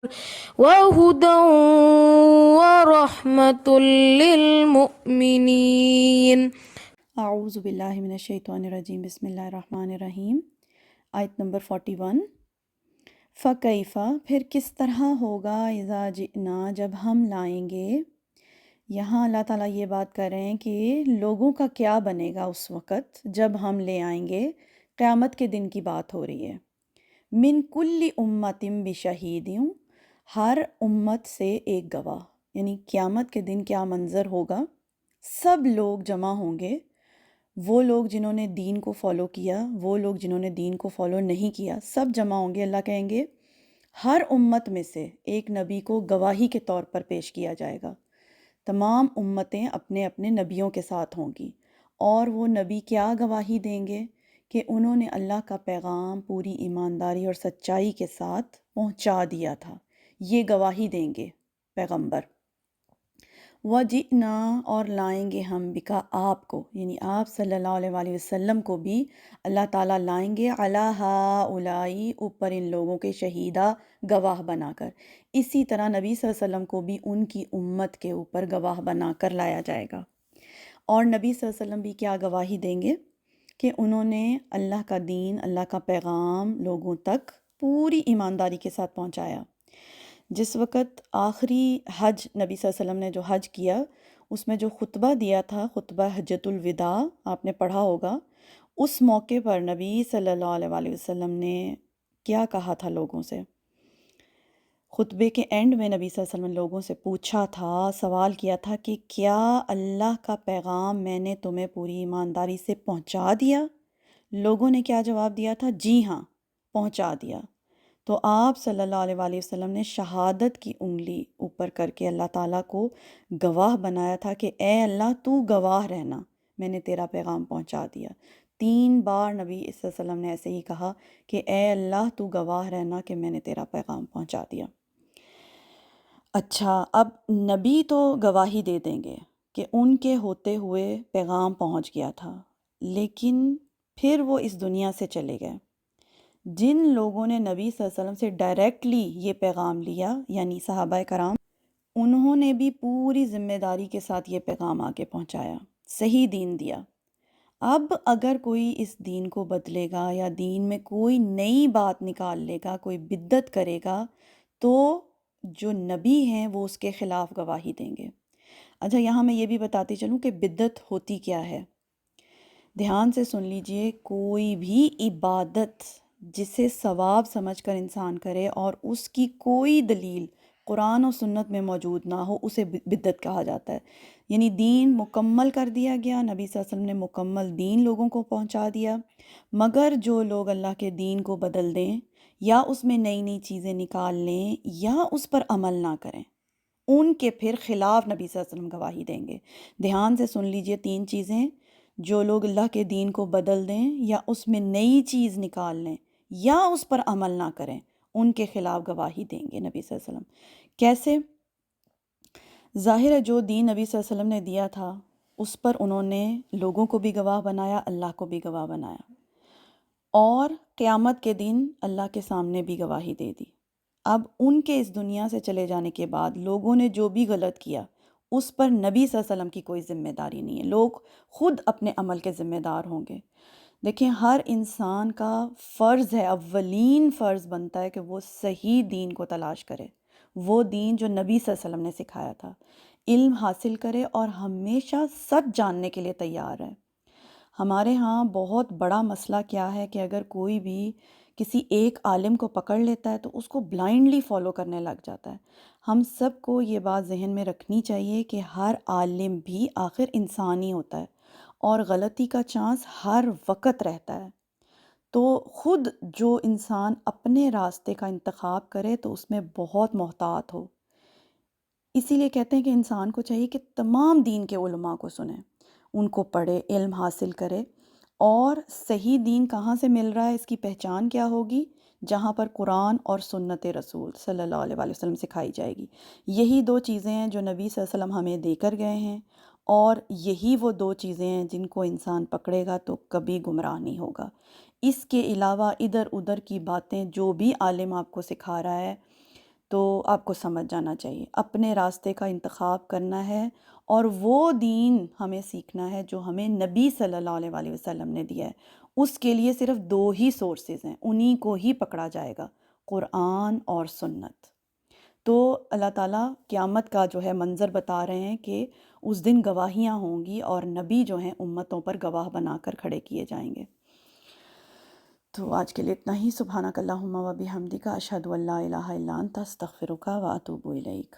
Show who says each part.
Speaker 1: وهدى ورحمة للمؤمنين۔
Speaker 2: اعوذ باللہ من الشیطان الرجیم، بسم اللہ الرحمن الرحیم۔ آیت نمبر 41۔ فَكَيْفَ، پھر کس طرح ہوگا، اذا جئنا، جب ہم لائیں گے۔ یہاں اللہ تعالیٰ یہ بات کر رہے ہیں کہ لوگوں کا کیا بنے گا اس وقت جب ہم لے آئیں گے۔ قیامت کے دن کی بات ہو رہی ہے۔ من کل امت بشہید، ہر امت سے ایک گواہ، یعنی قیامت کے دن کیا منظر ہوگا۔ سب لوگ جمع ہوں گے، وہ لوگ جنہوں نے دین کو فالو کیا، وہ لوگ جنہوں نے دین کو فالو نہیں کیا، سب جمع ہوں گے۔ اللہ کہیں گے ہر امت میں سے ایک نبی کو گواہی کے طور پر پیش کیا جائے گا۔ تمام امتیں اپنے اپنے نبیوں کے ساتھ ہوں گی، اور وہ نبی کیا گواہی دیں گے کہ انہوں نے اللہ کا پیغام پوری ایمانداری اور سچائی کے ساتھ پہنچا دیا تھا۔ یہ گواہی دیں گے پیغمبر۔ وَجِئْنَا، اور لائیں گے ہم، بکا، آپ کو، یعنی آپ صلی اللہ علیہ وآلہ وسلم کو بھی اللہ تعالیٰ لائیں گے، عَلَىٰ هَٰؤُلَاءِ، اوپر ان لوگوں کے، شہیدہ، گواہ بنا کر۔ اسی طرح نبی صلی اللہ علیہ وسلم کو بھی ان کی امت کے اوپر گواہ بنا کر لایا جائے گا۔ اور نبی صلی اللہ علیہ وسلم بھی کیا گواہی دیں گے کہ انہوں نے اللہ کا دین، اللہ کا پیغام لوگوں تک پوری ایمانداری کے ساتھ پہنچایا۔ جس وقت آخری حج نبی صلی اللہ علیہ وسلم نے جو حج کیا، اس میں جو خطبہ دیا تھا، خطبہ حجۃ الوداع، آپ نے پڑھا ہوگا، اس موقع پر نبی صلی اللہ علیہ وآلہ وسلم نے کیا کہا تھا لوگوں سے۔ خطبے کے اینڈ میں نبی صلی اللہ علیہ وسلم نے لوگوں سے پوچھا تھا، سوال کیا تھا کہ کیا اللہ کا پیغام میں نے تمہیں پوری ایمانداری سے پہنچا دیا؟ لوگوں نے کیا جواب دیا تھا؟ جی ہاں، پہنچا دیا۔ تو آپ صلی اللہ علیہ وآلہ وسلم نے شہادت کی انگلی اوپر کر کے اللہ تعالیٰ کو گواہ بنایا تھا کہ اے اللہ تو گواہ رہنا، میں نے تیرا پیغام پہنچا دیا۔ 3 بار نبی صلی اللہ علیہ وسلم نے ایسے ہی کہا کہ اے اللہ تو گواہ رہنا کہ میں نے تیرا پیغام پہنچا دیا۔ اچھا، اب نبی تو گواہی دے دیں گے کہ ان کے ہوتے ہوئے پیغام پہنچ گیا تھا، لیکن پھر وہ اس دنیا سے چلے گئے۔ جن لوگوں نے نبی صلی اللہ علیہ وسلم سے ڈائریکٹلی یہ پیغام لیا، یعنی صحابہ کرام، انہوں نے بھی پوری ذمہ داری کے ساتھ یہ پیغام آگے پہنچایا، صحیح دین دیا۔ اب اگر کوئی اس دین کو بدلے گا یا دین میں کوئی نئی بات نکال لے گا، کوئی بدعت کرے گا، تو جو نبی ہیں وہ اس کے خلاف گواہی دیں گے۔ اچھا، یہاں میں یہ بھی بتاتی چلوں کہ بدعت ہوتی کیا ہے۔ دھیان سے سن لیجئے، کوئی بھی عبادت جسے ثواب سمجھ کر انسان کرے اور اس کی کوئی دلیل قرآن و سنت میں موجود نہ ہو، اسے بدعت کہا جاتا ہے۔ یعنی دین مکمل کر دیا گیا، نبی صلی اللہ علیہ وسلم نے مکمل دین لوگوں کو پہنچا دیا، مگر جو لوگ اللہ کے دین کو بدل دیں یا اس میں نئی نئی چیزیں نکال لیں یا اس پر عمل نہ کریں، ان کے پھر خلاف نبی صلی اللہ علیہ وسلم گواہی دیں گے۔ دھیان سے سن لیجئے 3 چیزیں، جو لوگ اللہ کے دین کو بدل دیں یا اس میں نئی چیز نکال لیں یا اس پر عمل نہ کریں، ان کے خلاف گواہی دیں گے نبی صلی اللہ علیہ وسلم۔ کیسے؟ ظاہر ہے جو دین نبی صلی اللہ علیہ وسلم نے دیا تھا اس پر انہوں نے لوگوں کو بھی گواہ بنایا، اللہ کو بھی گواہ بنایا، اور قیامت کے دن اللہ کے سامنے بھی گواہی دے دی۔ اب ان کے اس دنیا سے چلے جانے کے بعد لوگوں نے جو بھی غلط کیا اس پر نبی صلی اللہ علیہ وسلم کی کوئی ذمہ داری نہیں ہے، لوگ خود اپنے عمل کے ذمہ دار ہوں گے۔ دیکھیں، ہر انسان کا فرض ہے، اولین فرض بنتا ہے کہ وہ صحیح دین کو تلاش کرے، وہ دین جو نبی صلی اللہ علیہ وسلم نے سکھایا تھا، علم حاصل کرے اور ہمیشہ سچ جاننے کے لیے تیار ہے۔ ہمارے ہاں بہت بڑا مسئلہ کیا ہے کہ اگر کوئی بھی کسی ایک عالم کو پکڑ لیتا ہے تو اس کو بلائنڈلی فالو کرنے لگ جاتا ہے۔ ہم سب کو یہ بات ذہن میں رکھنی چاہیے کہ ہر عالم بھی آخر انسان ہی ہوتا ہے اور غلطی کا چانس ہر وقت رہتا ہے۔ تو خود جو انسان اپنے راستے کا انتخاب کرے تو اس میں بہت محتاط ہو۔ اسی لیے کہتے ہیں کہ انسان کو چاہیے کہ تمام دین کے علماء کو سنیں، ان کو پڑھے، علم حاصل کرے، اور صحیح دین کہاں سے مل رہا ہے اس کی پہچان کیا ہوگی؟ جہاں پر قرآن اور سنت رسول صلی اللہ علیہ وآلہ وسلم سکھائی جائے گی۔ یہی 2 چیزیں ہیں جو نبی صلی اللہ علیہ وسلم ہمیں دے کر گئے ہیں، اور یہی وہ 2 چیزیں ہیں جن کو انسان پکڑے گا تو کبھی گمراہ نہیں ہوگا۔ اس کے علاوہ ادھر ادھر کی باتیں جو بھی عالم آپ کو سکھا رہا ہے، تو آپ کو سمجھ جانا چاہیے اپنے راستے کا انتخاب کرنا ہے، اور وہ دین ہمیں سیکھنا ہے جو ہمیں نبی صلی اللہ علیہ وآلہ وسلم نے دیا ہے۔ اس کے لیے صرف دو ہی سورسز ہیں، انہی کو ہی پکڑا جائے گا، قرآن اور سنت۔ تو اللہ تعالیٰ قیامت کا جو ہے منظر بتا رہے ہیں کہ اس دن گواہیاں ہوں گی، اور نبی جو ہیں امتوں پر گواہ بنا کر کھڑے کیے جائیں گے۔ تو آج کے لیے اتنا ہی۔ سبحانک اللہم و بحمدک، اشہد ان لا الہ الا انت، استغفرک و اتوب الیک۔